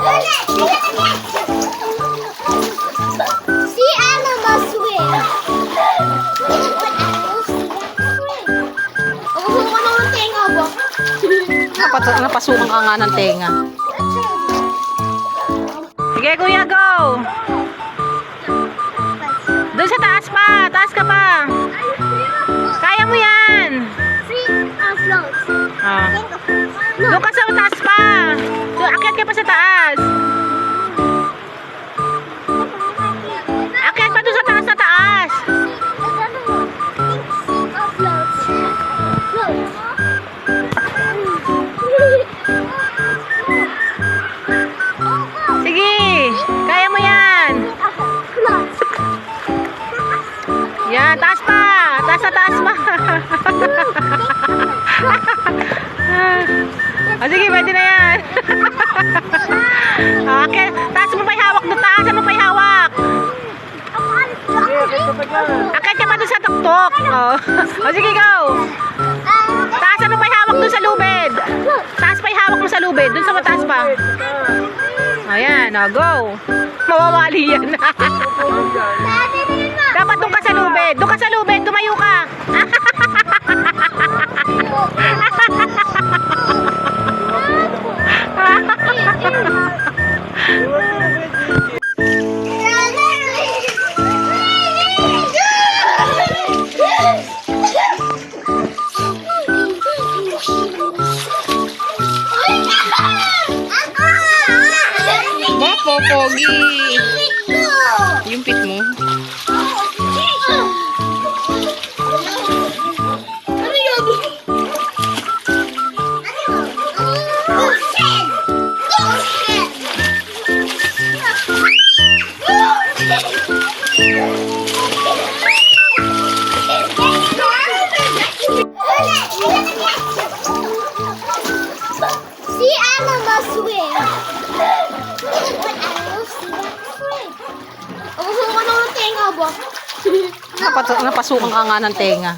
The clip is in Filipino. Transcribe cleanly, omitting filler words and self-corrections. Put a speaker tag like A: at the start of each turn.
A: See animals swim. Ako ng tenga ba?
B: Napasukan ka nga ng tenga. Sige, kuya, go! Doon sa taas pa! Taas ka pa! Kaya mo yan! Ah. Doon ka sa taas pa! Doon, akyat ka pa sa taas! Akyat pa doon sa taas, sa taas! Sige! Kaya mo yan! Yan, taas pa! Taas sa taas pa! O sige, pwede na yan! Okay, taas mo pa yung hawak doon, taasan mo pa yung hawak! Akit ka pa doon sa tuktok! O sige, go! Taasan mo pa yung hawak doon sa lubid! Taas pa yung hawak mo sa lubid, doon sa mataas pa! Ayan, go! Mawawali yan! Dapat doon ka sa lubid! Doon ka sa lubid! Tumayo ka! Bako, Pogi! Yung pit mo?
A: Ano yun? See animals swim. Ako ng tenga ba?
B: Napasukan ka nga ng tenga.